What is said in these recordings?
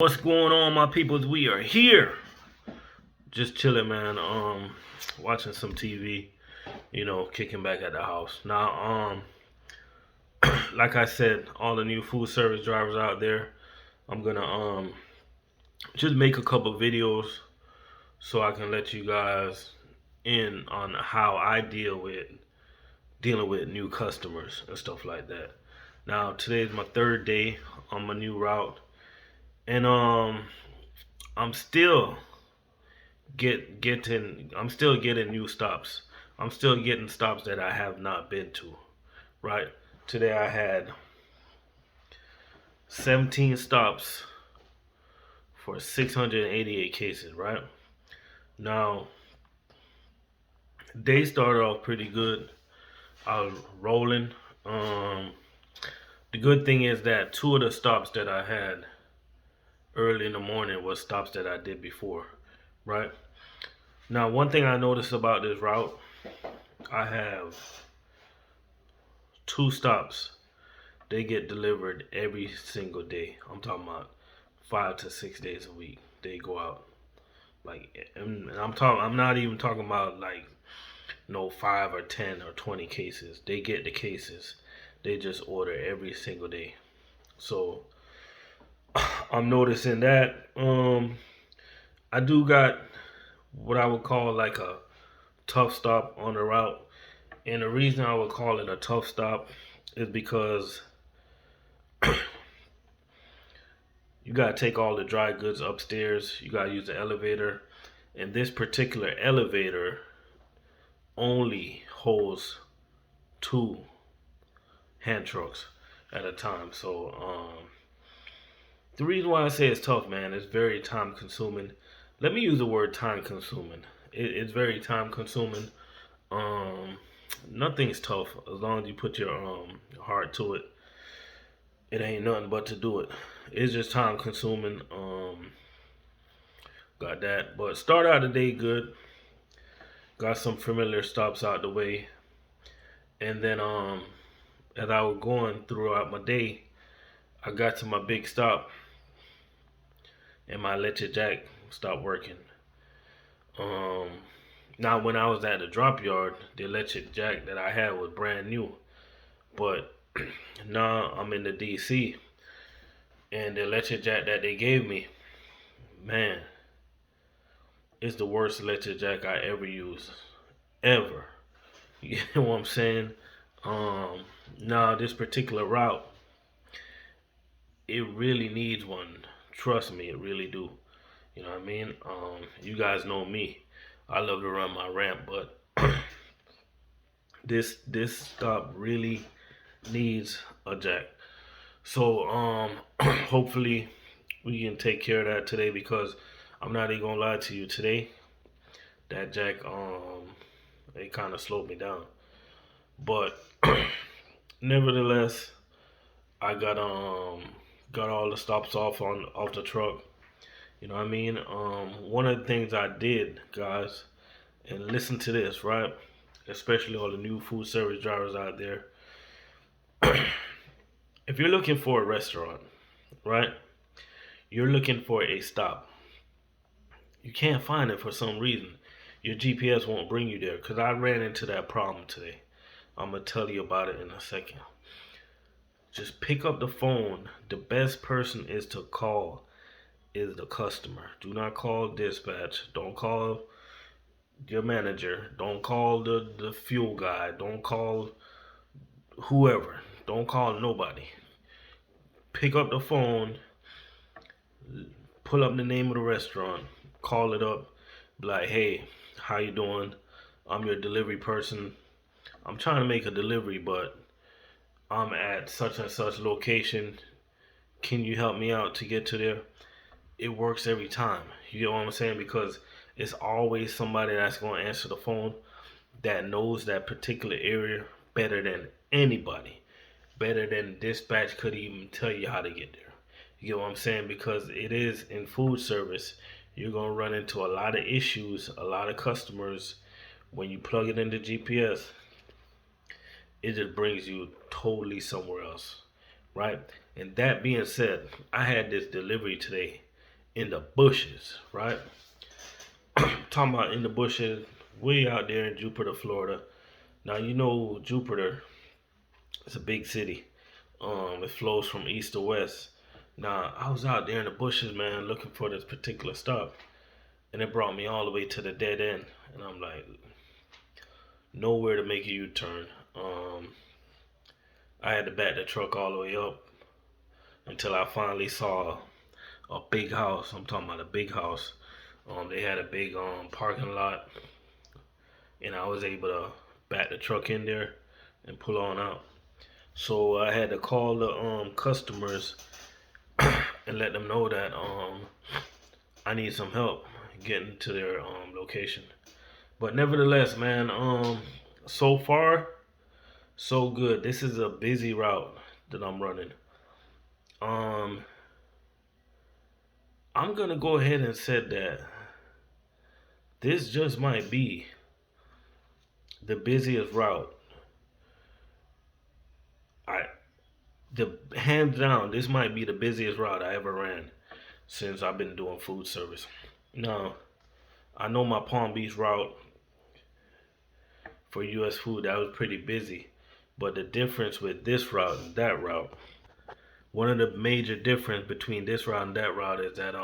What's going on, my peoples? We are here, just chilling, man. Watching some TV. Kicking back at the house. Now, like I said, all the new food service drivers out there, I'm gonna just make a couple videos so I can let you guys in on how I dealing with new customers and stuff like that. Now, today is my third day on my new route, and I'm still I'm still getting new stops. I'm still getting stops that I have not been to. Right? Today I had 17 stops for 688 cases, right? Now, they started off pretty good. I was rolling. Um the good thing is that two of the stops that I had early in the morning was stops that I did before, right? Now, one thing I noticed about this route, I have two stops. They get delivered every single day. I'm talking about 5 to 6 days a week. They go out and I'm talking. I'm not even talking about like no 5 or 10 or 20 cases. They get the cases. They just order every single day. So I'm noticing that I do got what I would call like a tough stop on the route. And the reason I would call it a tough stop is because you gotta take all the dry goods upstairs. You gotta use the elevator, and this particular elevator only holds two hand trucks at a time. So the reason why I say it's tough, man, it's very time consuming. Let me use the word time consuming. It's very time consuming. Um, Nothing's tough as long as you put your heart to it. It ain't nothing but to do it. It's just time consuming. Got that. But start out the day good. Got some familiar stops out the way. And then as I was going throughout my day, I got to my big stop and my electric jack stopped working. Um Now when I was at the drop yard, the electric jack that I had was brand new. But now I'm in the DC and the electric jack that they gave me, man, it's the worst electric jack I ever used. Ever. You know what I'm saying? Um, Now this particular route, it really needs one. Trust me, it really do. You know what I mean? You guys know me. I love to run my ramp, but this stop really needs a jack. So hopefully we can take care of that today because I'm not even gonna lie to you today. That jack it kind of slowed me down. But nevertheless, I got all the stops off the truck. You know what I mean? One of the things I did, guys, and listen to this, right? Especially all the new food service drivers out there. If you're looking for a restaurant, right? You're looking for a stop. You can't find it for some reason. Your GPS won't bring you there because I ran into that problem today. I'm gonna tell you about it in a second. Just pick up the phone. The best person is to call is the customer. Do not call dispatch. Don't call your manager. Don't call the fuel guy. Don't call whoever. Don't call nobody. Pick up the phone, pull up the name of the restaurant, call it up, be like, hey, how you doing? I'm your delivery person. I'm trying to make a delivery, but I'm at such and such location. Can you help me out to get to there? It works every time. You get what I'm saying? Because it's always somebody that's going to answer the phone that knows that particular area better than anybody. Better than dispatch could even tell you how to get there. You get what I'm saying? Because it is in food service, you're going to run into a lot of issues, a lot of customers. When you plug it into GPS, it just brings you totally somewhere else, right? And that being said, I had this delivery today. in the bushes, right? Talking about in the bushes, way out there in Jupiter, Florida. Now you know Jupiter is a big city. It flows from east to west. Now I was out there in the bushes, man, looking for this particular stop, and it brought me all the way to the dead end, and I'm like, nowhere to make a U-turn. I had to back the truck all the way up until I finally saw a big house. I'm talking about a big house. They had a big parking lot, and I was able to back the truck in there and pull on out. So I had to call the customers and let them know that I need some help getting to their location. But nevertheless, man, so far so good. This is a busy route that I'm running. Um, I'm gonna go ahead and say that this just might be the busiest route. I the Hands down, this might be the busiest route I ever ran since I've been doing food service. Now, I know my Palm Beach route for US food that was pretty busy, but the difference with this route and that route, one of the major difference between this route and that route is that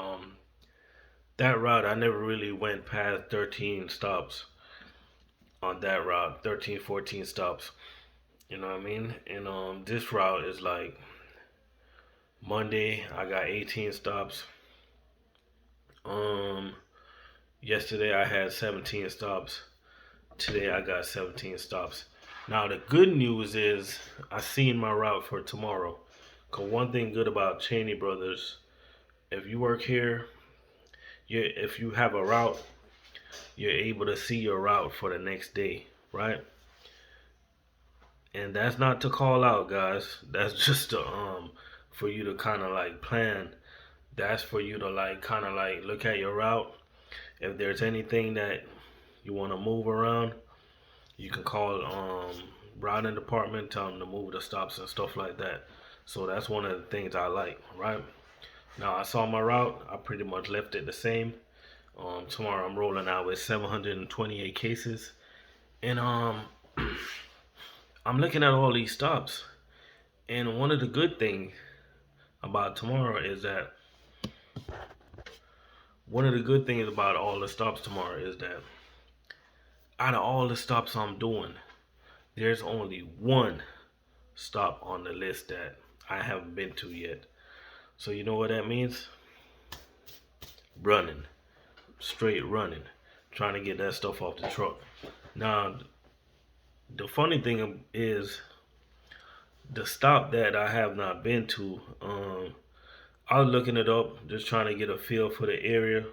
route I never really went past 13 stops on that route, 13, 14 stops. You know what I mean? And this route is like Monday I got 18 stops. Um Yesterday I had 17 stops. Today I got 17 stops. Now the good news is I seen my route for tomorrow. Cause one thing good about Cheney Brothers, if you work here, if you have a route, you're able to see your route for the next day, right? And that's not to call out, guys. That's just to for you to kind of like plan. That's for you to like kind of like look at your route. If there's anything that you want to move around, you can call routing department, tell them to move the stops and stuff like that. So that's one of the things I like, right? Now I saw my route. I pretty much left it the same. Tomorrow I'm rolling out with 728 cases, and I'm looking at all these stops. And one of the good things about tomorrow is that one of the good things about all the stops tomorrow is that out of all the stops I'm doing, there's only one stop on the list that I haven't been to yet. So you know what that means? Running. Straight running. Trying to get that stuff off the truck. Now, the funny thing is, the stop that I have not been to, I was looking it up, just trying to get a feel for the area,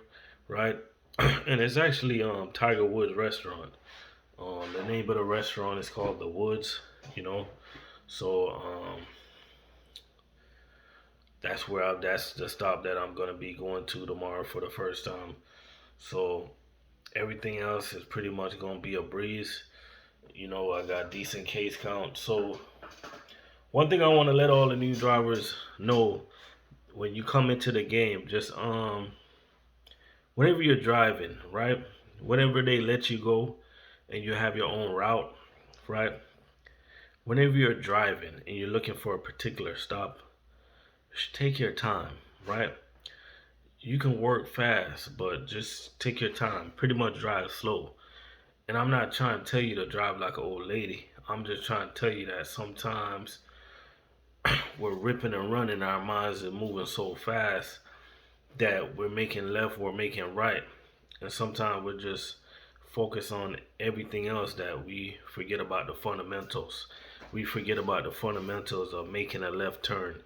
right? And it's actually Tiger Woods restaurant. The name of the restaurant is called The Woods, you know. So that's the stop that I'm gonna be going to tomorrow for the first time. So everything else is pretty much gonna be a breeze. You know, I got decent case count. So one thing I want to let all the new drivers know when you come into the game, just whenever you're driving, right? Whenever they let you go and you have your own route, right? Whenever you're driving and you're looking for a particular stop, take your time, right? You can work fast, but just take your time. Pretty much drive slow. And I'm not trying to tell you to drive like an old lady. I'm just trying to tell you that sometimes we're ripping and running. Our minds are moving so fast that we're making left, we're making right. And sometimes we're just focus on everything else that we forget about the fundamentals. We forget about the fundamentals of making a left turn.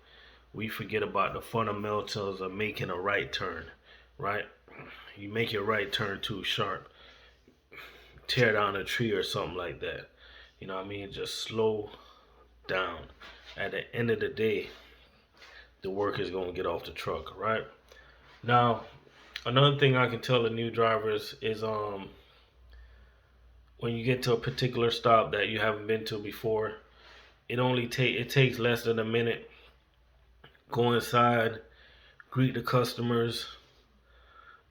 We forget about the fundamentals of making a right turn, right? You make your right turn too sharp, tear down a tree or something like that. You know what I mean? Just slow down. At the end of the day, the work is going to get off the truck, right? Now, another thing I can tell the new drivers is when you get to a particular stop that you haven't been to before, it takes less than a minute. Go inside, greet the customers,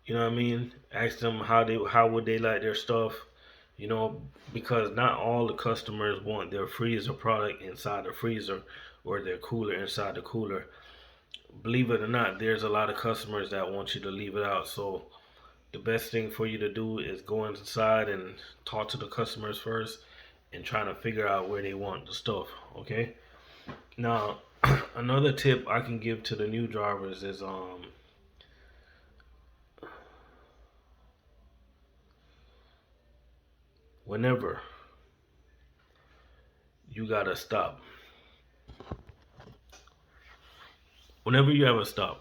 You know what I mean? Ask them how would they like their stuff, you know, because not all the customers want their freezer product inside the freezer or their cooler inside the cooler. Believe it or not, there's a lot of customers that want you to leave it out. So the best thing for you to do is go inside and talk to the customers first and trying to figure out where they want the stuff. Okay. Now, another tip I can give to the new drivers is whenever you gotta stop, whenever you have a stop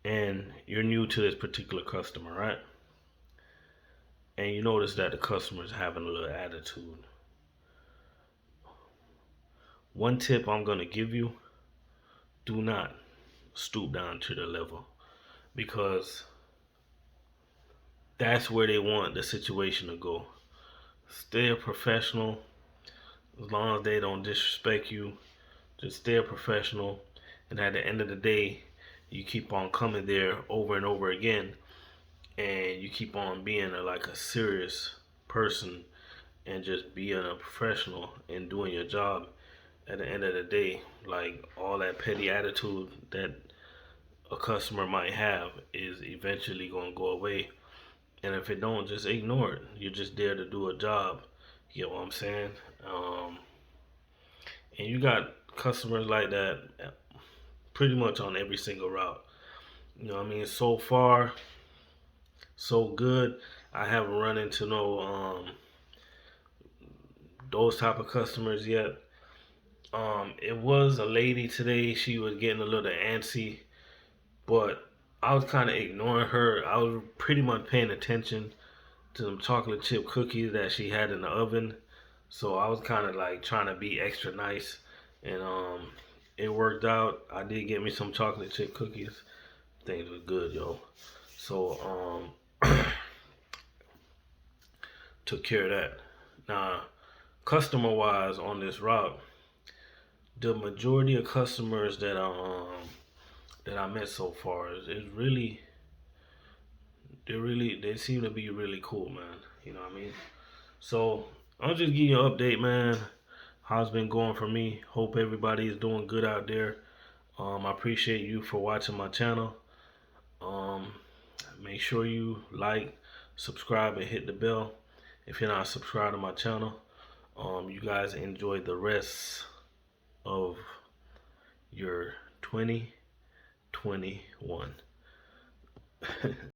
and you're new to this particular customer, right? And you notice that the customer's having a little attitude. One tip I'm gonna give you: do not stoop down to their level, because that's where they want the situation to go. Stay a professional. As long as they don't disrespect you, just stay a professional. And at the end of the day, you keep on coming there over and over again, and you keep on being like a serious person and just being a professional and doing your job. At the end of the day, like, all that petty attitude that a customer might have is eventually going to go away. And if it don't, just ignore it. You're just there to do a job. You get what I'm saying? Um, and you got customers like that pretty much on every single route. You know what I mean? So far, so good. I haven't run into no those type of customers yet. It was a lady today. She was getting a little antsy, but I was kind of ignoring her. I was pretty much paying attention to some chocolate chip cookies that she had in the oven. So I was kind of like trying to be extra nice, and it worked out. I did get me some chocolate chip cookies. Things were good, yo. So took care of that. Now, customer wise on this route, the majority of customers that I met so far is really they seem to be really cool, man. You know what I mean? So I'll just give you an update, man. How's it been going for me? Hope everybody is doing good out there. I appreciate you for watching my channel. Um, Make sure you like, subscribe, and hit the bell if you're not subscribed to my channel. You guys enjoy the rest of your 2021.